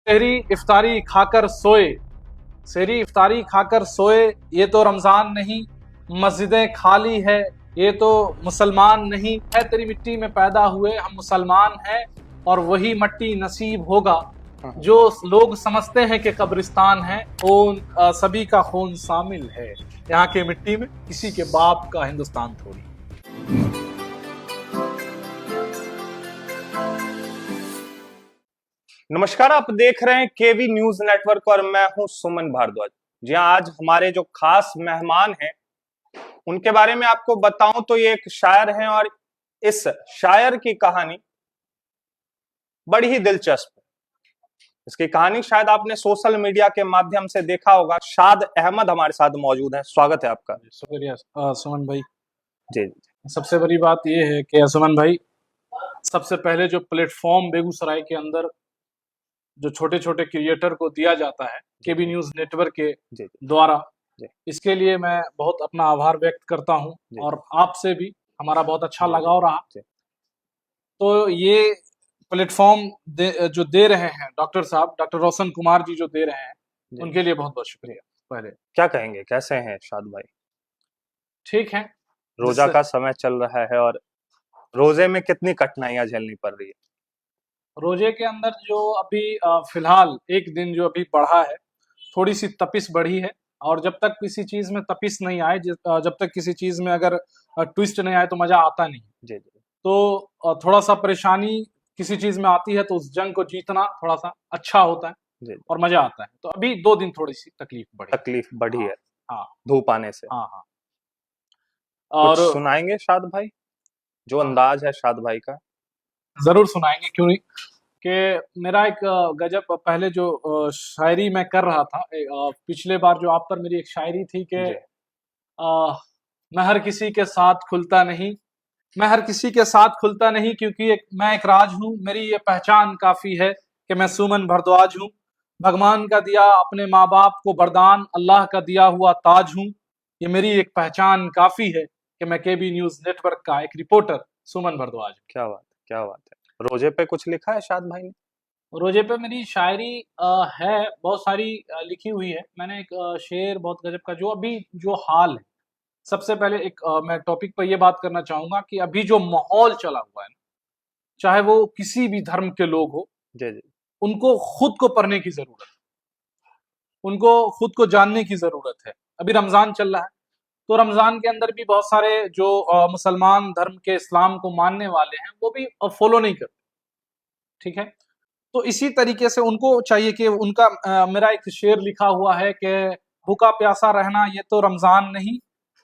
सहरी इफ्तारी खाकर सोए, सहरी इफ्तारी खाकर सोए, ये तो रमजान नहीं, मस्जिदें खाली है, ये तो मुसलमान नहीं है। तेरी मिट्टी में पैदा हुए हम मुसलमान हैं, और वही मट्टी नसीब होगा जो लोग समझते हैं कि कब्रिस्तान है। खून सभी का खून शामिल है यहाँ के मिट्टी में, किसी के बाप का हिंदुस्तान थोड़ी। नमस्कार, आप देख रहे हैं केवी न्यूज नेटवर्क और मैं हूं सुमन भारद्वाज। जी हाँ, आज हमारे जो खास मेहमान हैं उनके बारे में आपको बताऊं तो ये एक शायर हैं और इस शायर की कहानी बड़ी ही दिलचस्प है। इसकी कहानी शायद आपने सोशल मीडिया के माध्यम से देखा होगा। शाद अहमद हमारे साथ मौजूद हैं, स्वागत है आपका। शुक्रिया सुमन भाई। जी। सबसे बड़ी बात यह है कि सुमन भाई, सबसे पहले जो प्लेटफॉर्म बेगूसराय के अंदर जो छोटे छोटे क्रिएटर को दिया जाता है केबी न्यूज नेटवर्क के द्वारा, इसके लिए मैं बहुत अपना आभार व्यक्त करता हूं, और आपसे भी हमारा बहुत अच्छा लगाव रहा। तो ये प्लेटफॉर्म जो दे रहे हैं डॉक्टर साहब, डॉक्टर रोशन कुमार जी जो दे रहे हैं, उनके लिए बहुत बहुत शुक्रिया। पहले क्या कहेंगे, कैसे हैं शाद भाई? ठीक है। रोजा का समय चल रहा है और रोजे में कितनी कठिनाइयां झेलनी पड़ रही है? रोजे के अंदर जो अभी फिलहाल एक दिन जो अभी बढ़ा है, थोड़ी सी तपिश बढ़ी है। और जब तक किसी चीज में तपिश नहीं आए, जब तक किसी चीज में अगर ट्विस्ट नहीं आए तो मजा आता नहीं। जी जी। तो थोड़ा सा परेशानी किसी चीज में आती है तो उस जंग को जीतना थोड़ा सा अच्छा होता है जी। और मजा आता है। तो अभी 2 दिन थोड़ी सी तकलीफ बढ़ी है। हाँ, धूप आने से। हाँ। कुछ और सुनाएंगे शाद भाई? जो अंदाज है शाद भाई का। जरूर सुनाएंगे, क्यों नहीं। कि मेरा एक गजब पहले जो शायरी मैं कर रहा था, पिछले बार जो आप पर मेरी एक शायरी थी कि मैं हर किसी के साथ खुलता नहीं, मैं हर किसी के साथ खुलता नहीं, क्योंकि मैं एक राज हूँ, मेरी ये पहचान काफी है कि मैं सुमन भारद्वाज हूँ। भगवान का दिया अपने माँ बाप को वरदान, अल्लाह का दिया हुआ ताज हूँ। ये मेरी एक पहचान काफी है कि मैं केबी न्यूज नेटवर्क का एक रिपोर्टर सुमन भारद्वाज हूँ। क्या बात है, क्या बात है। रोजे पे कुछ लिखा है शाद भाई ने? रोजे पे मेरी शायरी है, बहुत सारी लिखी हुई है। मैंने एक शेर बहुत गजब का, जो अभी जो हाल है, सबसे पहले एक मैं टॉपिक पर ये बात करना चाहूंगा कि अभी जो माहौल चला हुआ है, चाहे वो किसी भी धर्म के लोग हो, जी जी। उनको खुद को पढ़ने की जरूरत है, उनको खुद को जानने की जरूरत है। अभी रमजान चल रहा है, तो रमजान के अंदर भी बहुत सारे जो मुसलमान धर्म के इस्लाम को मानने वाले हैं वो भी फॉलो नहीं करते, ठीक है। तो इसी तरीके से उनको चाहिए कि उनका मेरा एक शेर लिखा हुआ है कि भूखा प्यासा रहना ये तो रमजान नहीं,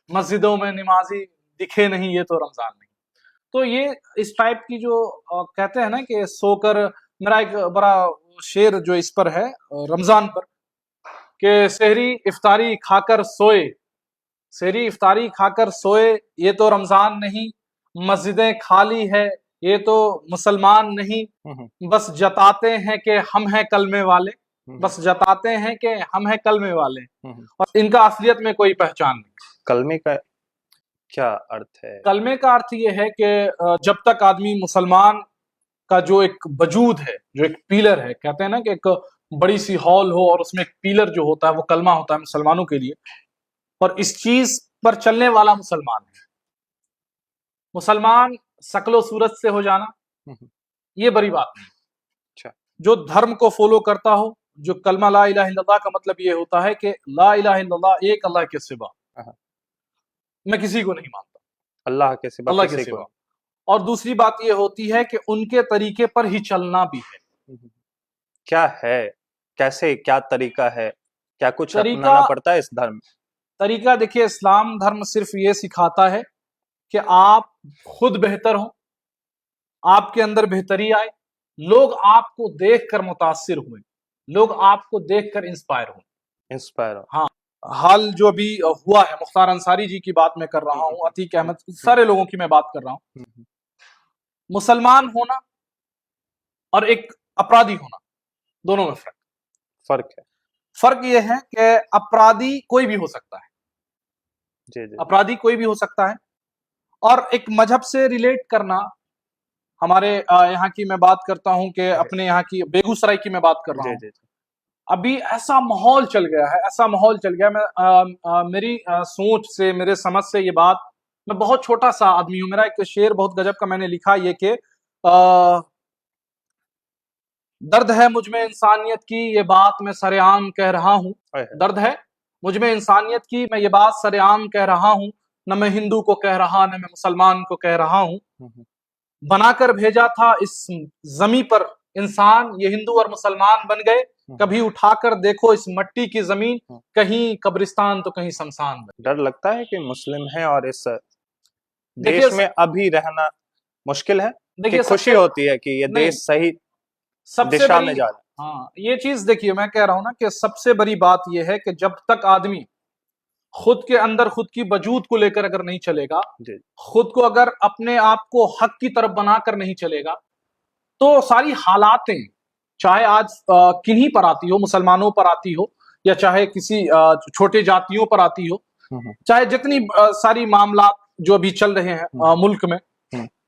मस्जिदों में नमाजी दिखे नहीं ये तो रमजान नहीं। तो ये इस टाइप की जो कहते हैं ना कि सोकर, मेरा एक बड़ा शेर जो इस पर है रमजान पर, कि सहरी इफ्तारी खाकर सोए, सहरी इफ्तारी खाकर सोए, ये तो रमजान नहीं, मस्जिदें खाली है, ये तो मुसलमान नहीं, बस जताते हैं कि हम हैं कलमे वाले, बस जताते हैं कि हम हैं कलमे वाले, और इनका असलियत में कोई पहचान नहीं। कलमे का क्या अर्थ है? कलमे का अर्थ ये है कि जब तक आदमी मुसलमान का जो एक वजूद है, जो एक पिलर है, कहते हैं ना कि एक बड़ी सी हॉल हो और उसमें एक पिलर जो होता है वो कलमा होता है मुसलमानों के लिए, और इस चीज पर चलने वाला मुसलमान है। मुसलमान शक्लो सूरत से हो जाना ये बड़ी बात नहीं। अच्छा। जो धर्म को फॉलो करता हो, जो कलमा ला इलाहा इल्लल्लाह का मतलब ये होता है कि ला इलाहा इल्लल्लाह, एक अल्लाह के सिवा मैं किसी को नहीं मानता, अल्लाह के सिवा अल्लाह के किसी सिवा। को। और दूसरी बात ये होती है कि उनके तरीके पर ही चलना भी है। क्या है, कैसे, क्या तरीका है, क्या कुछ तरीका अपनाना पड़ता है इस धर्म में? तरीका देखिए, इस्लाम धर्म सिर्फ ये सिखाता है कि आप खुद बेहतर हो, आपके अंदर बेहतरी आए, लोग आपको देखकर मुतासिर हुए, लोग आपको देखकर इंस्पायर हुए। इंस्पायर हो। हाँ, हाल जो अभी हुआ है, मुख्तार अंसारी जी की बात मैं कर रहा हूँ, अतीक अहमद, सारे लोगों की मैं बात कर रहा हूँ। मुसलमान होना और एक अपराधी होना, दोनों में फर्क है। फर्क यह है कि अपराधी कोई भी हो सकता है, जी जी। अपराधी कोई भी हो सकता है, और एक मजहब से रिलेट करना, हमारे यहाँ की मैं बात करता हूँ कि अपने यहाँ की बेगूसराय की मैं बात कर रहा जी हूँ। जी जी। अभी ऐसा माहौल चल गया है, ऐसा माहौल चल गया। मेरी सोच से, मेरे समझ से ये बात, मैं बहुत छोटा सा आदमी हूँ। मेरा एक शेर बहुत गजब का मैंने लिखा, ये कि दर्द है मुझ में इंसानियत की, ये बात मैं सरेआम कह रहा हूँ। हाय हाय। दर्द है मुझ में इंसानियत की, मैं ये बात सरेआम कह रहा हूँ। न मैं हिंदू को कह रहा, न मैं मुसलमान को कह रहा हूँ। बनाकर भेजा था इस जमी पर इंसान, ये हिंदू और मुसलमान बन गए। कभी उठाकर देखो इस मट्टी की जमीन, कहीं कब्रिस्तान तो कहीं शमशान बन। डर लगता है कि मुस्लिम है और इस देखिए देश में अभी रहना मुश्किल है, कि देखिए खुशी सबसे होती है कि ये नहीं, देश सही सबसे दिशा बड़ी, में जा रहा हाँ ये चीज देखिए, मैं कह रहा हूं ना कि सबसे बड़ी बात यह है कि जब तक आदमी खुद के अंदर खुद की वजूद को लेकर अगर नहीं चलेगा, है। जी खुद को अगर अपने आप को हक की तरफ बनाकर नहीं चलेगा, तो सारी हालातें, चाहे आज किन्हीं पर आती हो, मुसलमानों पर आती हो, या चाहे किसी छोटे जातियों पर आती हो, चाहे जितनी सारी मामला जो अभी चल रहे हैं मुल्क में,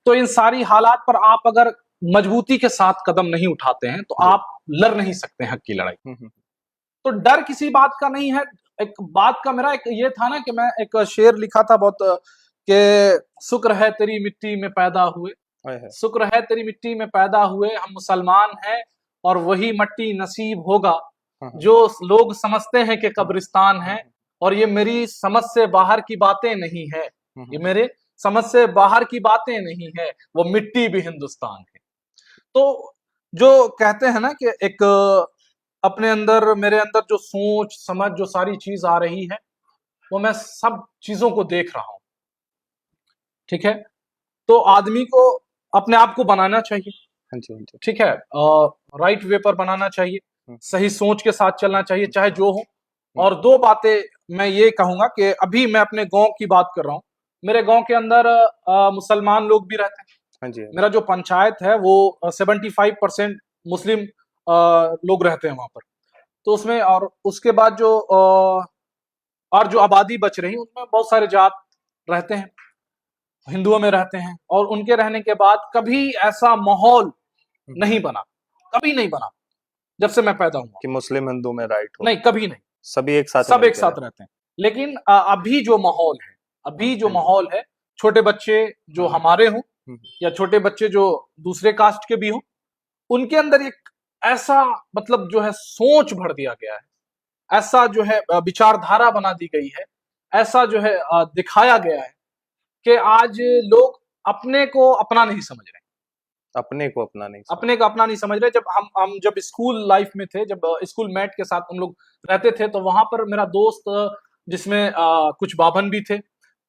तो इन सारी हालात पर आप अगर मजबूती के साथ कदम नहीं उठाते हैं तो आप लड़ नहीं सकते हक की लड़ाई। तो डर किसी बात का नहीं है। एक बात का मेरा एक ये था ना कि मैं एक शेर लिखा था बहुत, कि शुक्र है तेरी मिट्टी में पैदा हुए, है। शुक्र है तेरी मिट्टी में पैदा हुए, हम मुसलमान हैं और वही मट्टी नसीब होगा जो लोग समझते हैं कि कब्रिस्तान है। और ये मेरी समझ से बाहर की बातें नहीं है, ये मेरे समझ से बाहर की बातें नहीं है, वो मिट्टी भी हिंदुस्तान है। तो जो कहते हैं ना कि एक अपने अंदर, मेरे अंदर जो सोच समझ जो सारी चीज आ रही है, वो मैं सब चीजों को देख रहा हूं। ठीक है, तो आदमी को अपने आप को बनाना चाहिए। हाँ जी हाँ जी। ठीक है, राइट वे पर बनाना चाहिए, सही सोच के साथ चलना चाहिए, चाहे जो हो। और दो बातें मैं ये कहूंगा कि अभी मैं अपने गांव की बात कर रहा हूँ। मेरे गांव के अंदर मुसलमान लोग भी रहते हैं। हाँ जी हाँ जी। मेरा जो पंचायत है वो 75% मुस्लिम लोग रहते हैं वहां पर। तो उसमें, और उसके बाद जो और जो आबादी बच रही उनमें बहुत सारे जात रहते हैं, हिंदुओं में रहते हैं। और उनके रहने के बाद कभी ऐसा माहौल नहीं बना, कभी नहीं बना जब से मैं पैदा हुआ। कि मुस्लिम हिंदू में राइट हो, नहीं, कभी नहीं। सभी एक साथ सब एक मिलके साथ रहते हैं। लेकिन अभी जो माहौल है, अभी जो माहौल है, छोटे बच्चे जो हमारे हों या छोटे बच्चे जो दूसरे कास्ट के भी हों, उनके अंदर एक ऐसा मतलब जो है सोच भर दिया गया है, ऐसा जो है विचारधारा बना दी गई है, ऐसा जो है दिखाया गया है कि आज लोग अपने को अपना नहीं समझ रहे। अपने को अपना नहीं समझ। अपने को अपना नहीं समझ रहे। जब हम जब स्कूल लाइफ में थे, जब स्कूल मेट के साथ हम लोग रहते थे, तो वहां पर मेरा दोस्त, जिसमें कुछ बाभन भी थे,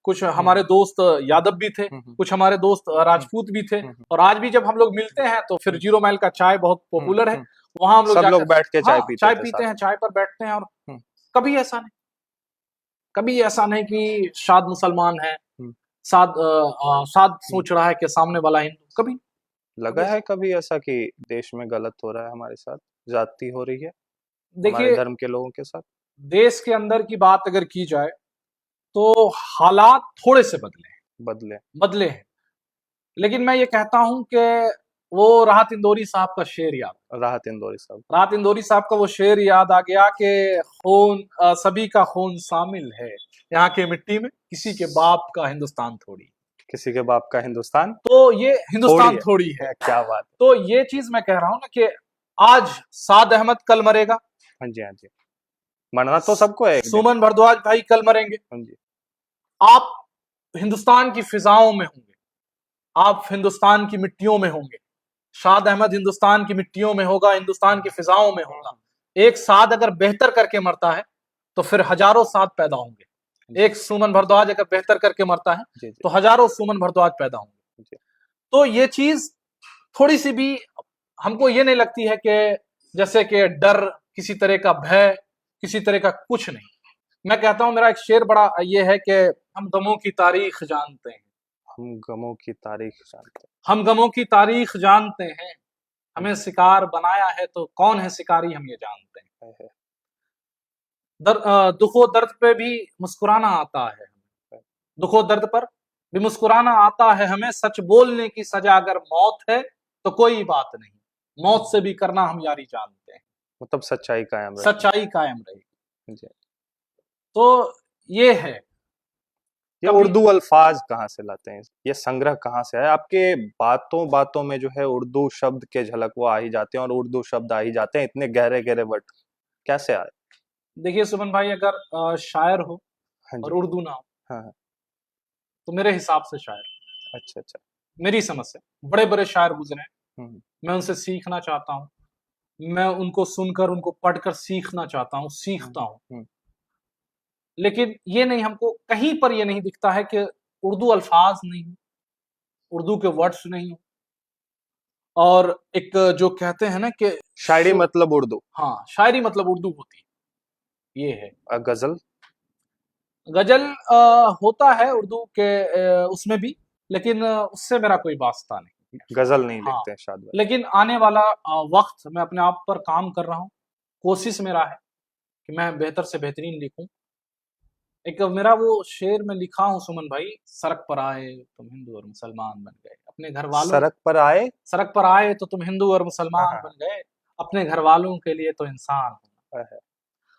कुछ हमारे दोस्त यादव भी थे, कुछ हमारे दोस्त राजपूत भी थे। और आज भी जब हम लोग मिलते हैं तो फिर 0 माइल का चाय बहुत पॉपुलर है, वहां हम लोग सब जाकर लोग बैठ के चाय पीते चाय थे पीते साथ हैं, चाय पर बैठते हैं। और कभी ऐसा नहीं, कभी ऐसा नहीं कि शाद मुसलमान है, शाद सोच रहा है कि सामने वाला हिंदू। कभी लगा है कभी ऐसा कि देश में गलत हो रहा है, हमारे साथ जाति हो रही है हमारे देखिए, धर्म के लोगों के साथ? देश के अंदर की बात अगर की जाए तो हालात थोड़े से बदले हैं। लेकिन मैं ये कहता हूं कि वो राहत इंदौरी साहब का शेर याद, राहत इंदौरी साहब, राहत इंदौरी साहब का वो शेर याद आ गया कि खून, सभी का खून शामिल है यहाँ की मिट्टी में, किसी के बाप का हिंदुस्तान थोड़ी। किसी के बाप का हिंदुस्तान तो ये हिंदुस्तान थोड़ी है। क्या बात। तो ये चीज मैं कह रहा हूं ना कि आज साद अहमद कल मरेगा, हाँ जी हाँ जी, मरना तो सबको है एक दिन। सुमन भारद्वाज भाई कल मरेंगे। हाँ जी। आप हिंदुस्तान की फिजाओं में होंगे, आप हिंदुस्तान की मिट्टियों में होंगे। शाद अहमद हिंदुस्तान की मिट्टियों में होगा, हिंदुस्तान की फिजाओं में होगा। एक साद अगर बेहतर करके मरता है तो फिर हजारों साद पैदा होंगे। एक सुमन भारद्वाज अगर बेहतर करके मरता है तो हजारों सुमन भारद्वाज पैदा होंगे। तो ये चीज थोड़ी सी भी हमको ये नहीं लगती है कि जैसे कि डर, किसी तरह का भय, किसी तरह का कुछ नहीं। मैं कहता हूं, मेरा एक शेर बड़ा ये है कि हम गमों की तारीख जानते हैं, हम गमों की तारीख जानते हैं, हम गमों की तारीख जानते हैं, हमें शिकार बनाया है तो कौन है शिकारी हम ये जानते हैं। दुखो दर्द पे भी मुस्कुराना आता है, दुखो दर्द पर भी मुस्कुराना आता है हमें, सच बोलने की सजा अगर मौत है तो कोई बात नहीं, मौत से भी करना हम यारी जानते हैं, मतलब सच्चाई कायम रहे। सच्चाई कायम रहेगी। जी। तो ये है। ये कभी उर्दू अल्फाज कहाँ से लाते हैं, ये संग्रह कहाँ से है? आपके बातों बातों में जो है उर्दू शब्द के झलक वो आ ही जाते हैं, और उर्दू शब्द आ ही जाते हैं, इतने गहरे गहरे वर्ड कैसे आए? देखिए सुमन भाई, अगर शायर हो हाँ और जी। उर्दू ना हो हाँ हाँ। तो मेरे हिसाब से शायर, अच्छा अच्छा। मेरी समझ से बड़े बड़े शायर गुजरे हैं, हम्म मैं उनसे सीखना चाहता हूँ, मैं उनको सुनकर उनको पढ़कर सीखना चाहता हूँ, सीखता हूँ। हम्म। लेकिन ये नहीं, हमको कहीं पर ये नहीं दिखता है कि उर्दू अल्फाज नहीं हो, उर्दू के वर्ड्स नहीं हो, और एक जो कहते हैं ना कि शायरी मतलब उर्दू। हाँ, शायरी मतलब उर्दू होती है, ये है। गजल। गजल होता है उर्दू के उसमें भी, लेकिन उससे मेरा कोई वास्ता नहीं है। गजल नहीं हाँ, लिखते हैं शाद भाई। लेकिन आने वाला वक्त, मैं अपने आप पर काम कर रहा हूँ, कोशिश मेरा है कि मैं बेहतर से बेहतरीन लिखूं। एक मेरा वो शेर में लिखा हूँ सुमन भाई, सड़क पर आए तुम हिंदू और मुसलमान बन गए, अपने घर वालों, सड़क पर आए। सड़क पर आए तो तुम हिंदू और हाँ मुसलमान हाँ बन गए, अपने घर वालों के लिए तो इंसान हो, हाँ, है।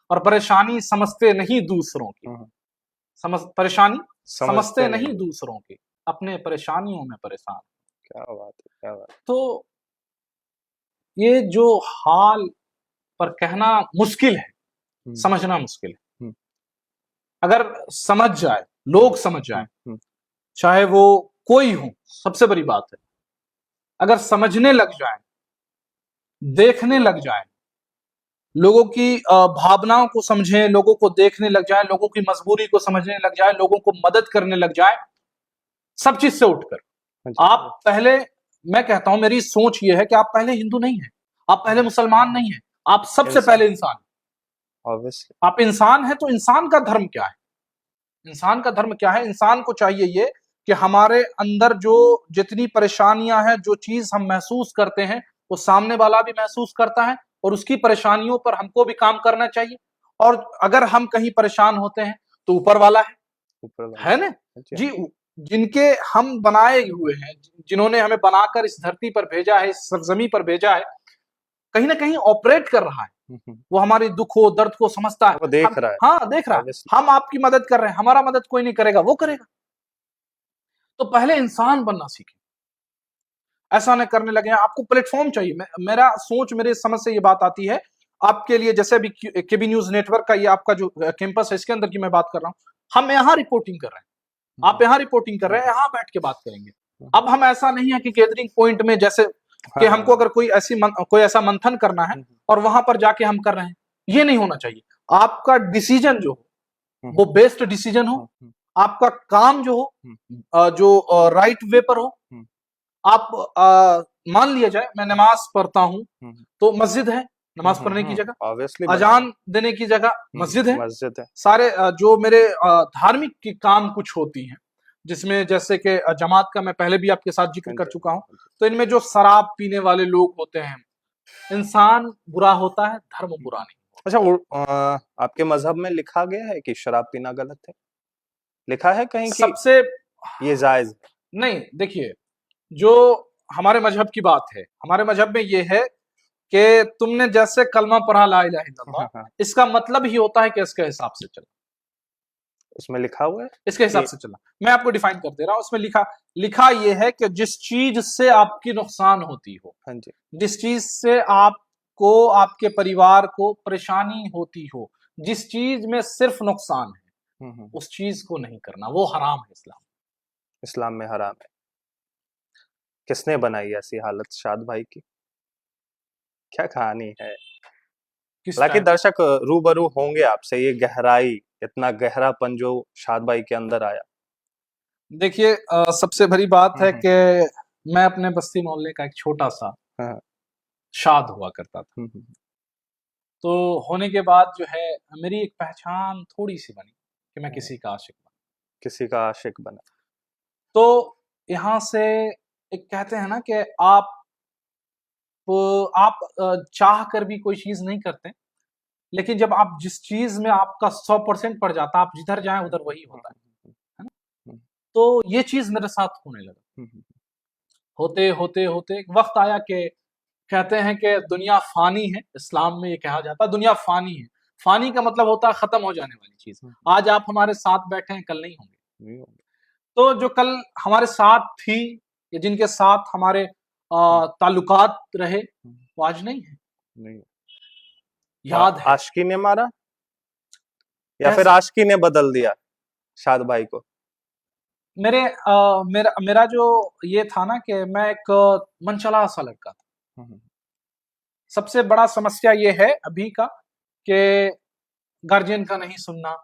और परेशानी समझते नहीं दूसरों की, हम्म, परेशानी समझते समझते नहीं नहीं लोग। दूसरों की, अपने परेशानियों में परेशान। क्या बात है, क्या बात तो ये जो हाल पर कहना मुश्किल है, है। समझना मुश्किल है। हम्म, अगर समझ जाए, लोग समझ जाए, हम्म। चाहे वो कोई हो, सबसे बड़ी बात है, अगर समझने लग जाए, देखने लग जाए, लोगों की भावनाओं को समझें, लोगों को देखने लग जाए, लोगों की मजबूरी को समझने लग जाए, लोगों को मदद करने लग जाए, सब चीज से उठकर हाँ जी। आप पहले, मैं कहता हूं मेरी सोच ये है कि आप पहले हिंदू नहीं है, आप पहले मुसलमान नहीं है, आप सबसे इंसान। पहले इंसान हैं। ऑब्वियसली। आप इंसान हैं तो इंसान का धर्म क्या है? इंसान का धर्म क्या है? इंसान को चाहिए ये कि हमारे अंदर जो जितनी परेशानियां हैं, जो चीज हम महसूस करते हैं, वो सामने वाला भी महसूस करता है, और उसकी परेशानियों पर हमको भी काम करना चाहिए। और अगर हम कहीं परेशान होते हैं तो ऊपर वाला ऊपर वाला। है ना हाँ जी, हाँ जी, जी। जिनके हम बनाए हुए हैं, जिन्होंने हमें बनाकर इस धरती पर भेजा है, इस सरजमी पर भेजा है, कहीं ना कहीं ऑपरेट कर रहा है, वो हमारे दुख हो दर्द को समझता है। वो देख हम, रहा है। हाँ देख रहा है, ऑब्वियसली। हम आपकी मदद कर रहे हैं, हमारा मदद कोई नहीं करेगा, वो करेगा। तो पहले इंसान बनना सीखें, ऐसा न करने लगे। आपको प्लेटफॉर्म चाहिए, मेरा सोच, मेरे समझ से ये बात आती है आपके लिए, जैसे अभी केबी न्यूज नेटवर्क का ये आपका जो कैंपस है, इसके अंदर की मैं बात कर रहा हूं, हम यहाँ रिपोर्टिंग कर रहे हैं, आप यहाँ रिपोर्टिंग कर रहे हैं, यहाँ बैठ के बात करेंगे। अब हम ऐसा नहीं है कि गैदरिंग पॉइंट में, जैसे कि हमको अगर कोई कोई ऐसा मंथन करना है और वहां पर जाके हम कर रहे हैं, ये नहीं होना चाहिए। आपका डिसीजन जो हो वो बेस्ट डिसीजन हो, आपका काम जो हो जो राइट वे पर हो। आप मान लिया जाए मैं नमाज पढ़ता हूं तो मस्जिद है नमाज पढ़ने की जगह, ऑब्वियसली। अजान देने की जगह मस्जिद है, मस्जिद है। सारे जो मेरे धार्मिक की काम कुछ होती हैं, जिसमें जैसे कि जमात का मैं पहले भी आपके साथ जिक्र कर चुका हूं, तो इनमें जो शराब पीने वाले लोग होते हैं, इंसान बुरा होता है, धर्म बुरा नहीं। अच्छा, आपके मजहब में लिखा गया है कि शराब पीना गलत है? लिखा है कहीं कि सबसे ये जायज है? नहीं, देखिए, जो हमारे मजहब की बात है, हमारे मजहब में ये है कि तुमने जैसे कलमा पढ़ा ला इलाहा इल्लल्लाह, इसका मतलब ही होता है कि इसके हिसाब से चलना, उसमें लिखा हुआ है इसके हिसाब से चलना। मैं आपको डिफाइन कर दे रहा हूं, उसमें लिखा लिखा यह है कि जिस चीज से आपकी नुकसान होती हो, हाँ जी। जिस चीज से आपको, आपके परिवार को परेशानी होती हो, जिस चीज में सिर्फ नुकसान है, उस चीज को नहीं करना, वो हराम है। इस्लाम में हराम है। किसने बनाई ऐसी हालत शाद भाई की? क्या कहानी है? हालांकि दर्शक रूबरू होंगे आपसे, ये गहराई, इतना गहरापन जो शाद भाई के अंदर आया। देखिए, सबसे बड़ी बात है कि मैं अपने बस्ती मोहल्ले का एक छोटा सा शाद हुआ करता था, तो होने के बाद जो है मेरी एक पहचान थोड़ी सी बनी कि मैं किसी का आशिक बना, किसी का आशिक बना। तो यहाँ से एक कहते हैं ना कि आप चाह कर भी कोई चीज नहीं करते, लेकिन जब आप जिस चीज में आपका 100% पड़ जाता, आप जिधर जाएं उधर वही होता है ना। तो ये चीज मेरे साथ होने लगा। होते होते होते एक वक्त आया कि कहते हैं कि दुनिया फानी है, इस्लाम में ये कहा जाता है दुनिया फानी है। फानी का मतलब होता है खत्म हो जाने वाली चीज। आज आप हमारे साथ बैठे हैं, कल नहीं होंगे। तो जो कल हमारे साथ थी या जिनके साथ हमारे ताल्लुकात रहे, वो आज नहीं है। नहीं याद है आशिकी ने मारा या फिर आशिकी ने बदल दिया शाद भाई को? मेरा जो ये था ना कि मैं एक मनचला सा लड़का था। सबसे बड़ा समस्या ये है अभी का कि गार्जियन का नहीं सुनना,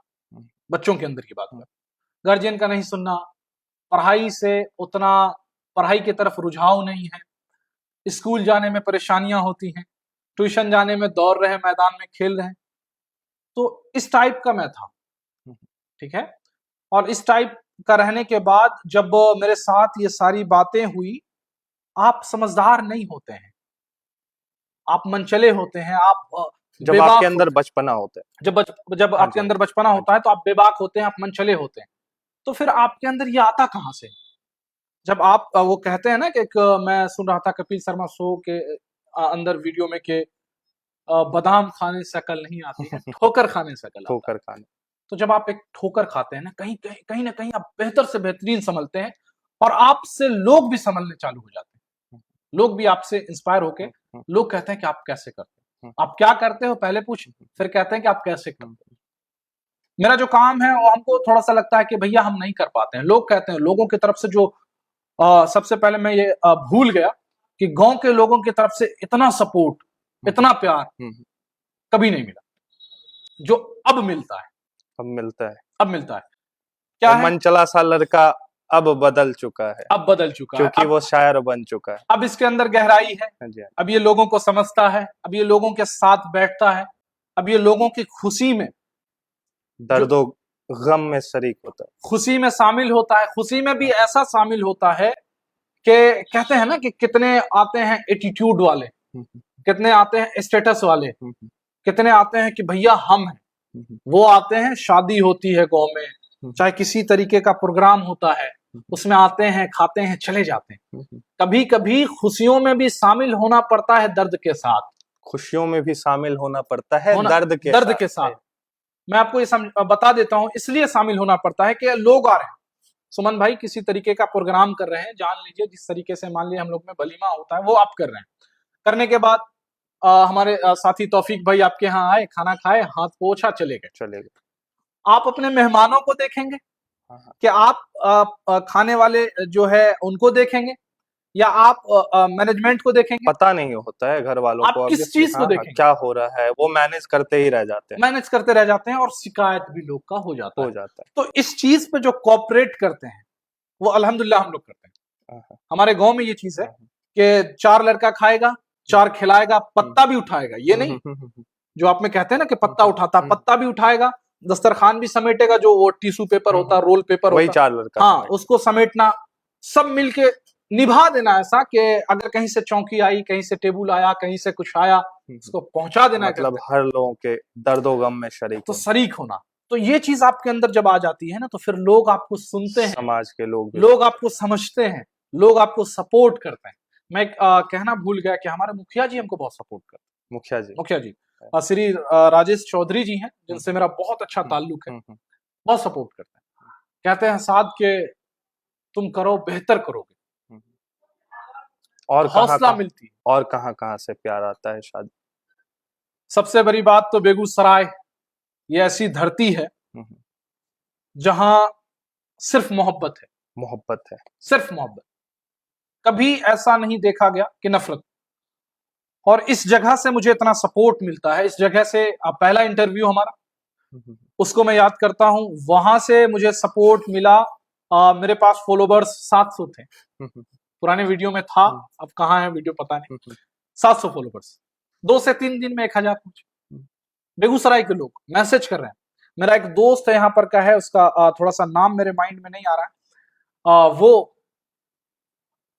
बच्चों के अंदर की बात है, गार्जियन का नहीं सुनना, पढ़ाई से उतना पढ़ाई की तरफ रुझाव नहीं है, स्कूल जाने में परेशानियां होती हैं, ट्यूशन जाने में दौड़ रहे, मैदान में खेल रहे हैं। तो इस टाइप का मैं था, ठीक है। और इस टाइप का रहने के बाद जब मेरे साथ ये सारी बातें हुई, आप समझदार नहीं होते हैं, आप मनचले होते हैं, आप जब आपके अंदर बचपना होता है, जब आपके अंदर बचपना होता है तो आप बेबाक होते हैं, आप मनचले होते हैं। तो फिर आपके अंदर ये आता कहां से? जब आप वो कहते हैं ना कि मैं सुन रहा था कपिल शर्मा शो के अंदर वीडियो में कि बादाम खाने से अकल नहीं आती है, ठोकर खाने से अकल आता है। खाने। तो जब आप एक ठोकर खाते हैं ना, कहीं ना कहीं आप बेहतर से बेहतरीन समझते हैं और आपसे लोग भी समझने चालू हो जाते हैं। लोग भी आपसे इंस्पायर होके लोग कहते हैं कि आप कैसे करते हैं, आप क्या करते हो पहले पूछ, फिर कहते हैं कि आप कैसे करते हैं। मेरा जो काम है वो हमको थोड़ा सा लगता है कि भैया हम नहीं कर पाते हैं। लोग कहते हैं, लोगों की तरफ से जो सबसे पहले मैं ये भूल गया कि गांव के लोगों की तरफ से इतना सपोर्ट, इतना प्यार कभी नहीं मिला जो अब मिलता है। अब मिलता है, अब मिलता है। क्या है? मनचला सा लड़का अब बदल चुका है, अब बदल चुका है, क्योंकि वो शायर बन चुका है। अब इसके अंदर गहराई है, अब ये लोगों को समझता है, अब ये लोगों के साथ बैठता है, अब ये लोगों की खुशी में, दर्दों गम में शरीक होता है, खुशी में शामिल होता है। खुशी में भी ऐसा शामिल होता है कि कहते हैं ना कि कितने आते हैं एटीट्यूड वाले, कितने आते हैं स्टेटस वाले, कितने आते हैं कि भैया हम हैं, वो आते हैं। शादी होती है गांव में, चाहे किसी तरीके का प्रोग्राम होता है, उसमें आते हैं, खाते हैं, चले जाते हैं। कभी कभी खुशियों में भी शामिल होना पड़ता है दर्द के साथ, खुशियों में भी शामिल होना पड़ता है दर्द के साथ। मैं आपको ये बता देता हूं, इसलिए शामिल होना पड़ता है कि लोग आ रहे हैं, सुमन भाई किसी तरीके का प्रोग्राम कर रहे हैं, जान लीजिए जिस तरीके से मान लीजिए हम लोग में वलीमा होता है वो आप कर रहे हैं। करने के बाद हमारे साथी तौफीक भाई आपके यहाँ आए, खाना खाए, हाथ पोछा, चले गए। आप अपने मेहमानों को देखेंगे कि आप खाने वाले जो है उनको देखेंगे या आप मैनेजमेंट को देखेंगे? पता नहीं होता है घर वालों को आप किस चीज को देखेंगे, क्या हो रहा है, वो मैनेज करते ही रह जाते हैं, मैनेज करते रह जाते हैं और शिकायत भी लोग का हो जाता है। तो इस चीज पे जो कोऑपरेट करते हैं वो अल्हम्दुलिल्लाह हम लोग करते हैं। हमारे गांव में ये चीज है कि 4 लड़का खाएगा, 4 खिलाएगा, पत्ता भी उठाएगा। ये नहीं जो आप में कहते हैं ना कि पत्ता उठाता, पत्ता भी उठाएगा, दस्तरखान भी समेटेगा, जो वो टिश्यू पेपर होता है, रोल पेपर वही होता, 4 लड़का, हाँ, उसको समेटना, सब मिलके निभा देना ऐसा कि अगर कहीं से चौकी आई, कहीं से टेबल आया, कहीं से कुछ आया, उसको पहुंचा देना। मतलब हर लोगों के दर्दो गम में शरीक होना। तो ये चीज आपके अंदर जब आ जाती है ना, तो फिर लोग आपको सुनते हैं, समाज के लोग आपको समझते हैं, लोग आपको सपोर्ट करते हैं। मैं कहना भूल गया कि हमारे मुखिया जी हमको बहुत सपोर्ट करते हैं। मुखिया जी श्री राजेश चौधरी जी हैं, जिनसे मेरा बहुत अच्छा ताल्लुक है, बहुत सपोर्ट करते हैं। कहते हैं साथ के तुम करो, बेहतर करोगे, और हौसला मिलती है। और कहां से प्यार आता है शादी? सबसे बड़ी बात तो बेगूसराय ये ऐसी धरती है जहां सिर्फ मोहब्बत है, सिर्फ मोहब्बत। कभी ऐसा नहीं देखा गया कि नफरत। और इस जगह से मुझे इतना सपोर्ट मिलता है, इस जगह से पहला इंटरव्यू हमारा, उसको मैं याद करता हूं, वहां से मुझे सपोर्ट मिला। मेरे पास फॉलोवर्स 700 थे, पुराने वीडियो में था, अब कहाँ है वीडियो पता नहीं। 700 फॉलोवर्स, 2 से 3 दिन में 1000 पहुंचे। बेगूसराय के लोग मैसेज कर रहे हैं। मेरा एक दोस्त है यहाँ पर का है, उसका थोड़ा सा नाम मेरे माइंड में नहीं आ रहा है,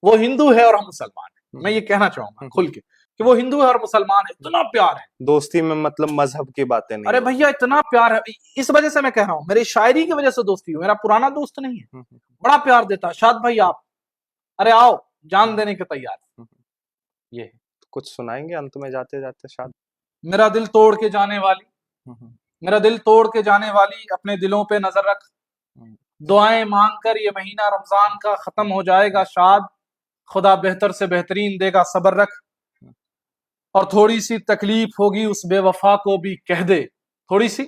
वो हिंदू है और हम मुसलमान है। मैं ये कहना चाहूंगा खुल के कि वो हिंदू है और मुसलमान है, इतना प्यार है। दोस्ती में मतलब मजहब की बातें नहीं अरे होती। भैया इतना प्यार है, इस वजह से मैं कह रहा हूँ, मेरी शायरी की वजह से दोस्ती हुई, मेरा पुराना दोस्त नहीं है, बड़ा प्यार देता है। शाद भाई आप, अरे आओ, जान देने के तैयार। ये कुछ सुनाएंगे अंत में जाते जाते शाद? मेरा दिल तोड़ के जाने वाली, मेरा दिल तोड़ के जाने वाली, अपने दिलों पे नजर रख, दुआएं मांग कर ये महीना रमजान का खत्म हो जाएगा शाद, खुदा बेहतर से बेहतरीन देगा, सब्र रख। और थोड़ी सी तकलीफ होगी उस बेवफा को भी कह दे, थोड़ी सी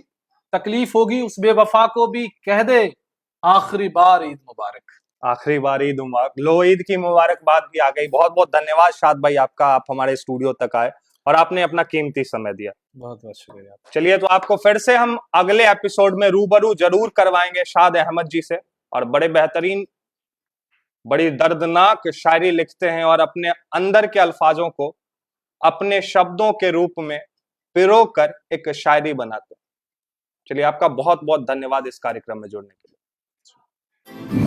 तकलीफ होगी उस बेवफा को भी कह दे, आखिरी बार ईद मुबारक। आखिरी बार ईद मुबारक। लो, ईद की मुबारकबाद भी आ गई। बहुत बहुत धन्यवाद शाद भाई आपका, आप हमारे स्टूडियो तक आए और आपने अपना कीमती समय दिया। बहुत बहुत शुक्रिया। चलिए, तो आपको फिर से हम अगले एपिसोड में रूबरू जरूर करवाएंगे शाद अहमद जी से। और बड़े बेहतरीन, बड़ी दर्दनाक शायरी लिखते हैं और अपने अंदर के अल्फाजों को अपने शब्दों के रूप में पिरो कर एक शायरी बनाते हैं। चलिए, आपका बहुत बहुत धन्यवाद इस कार्यक्रम में जुड़ने के लिए।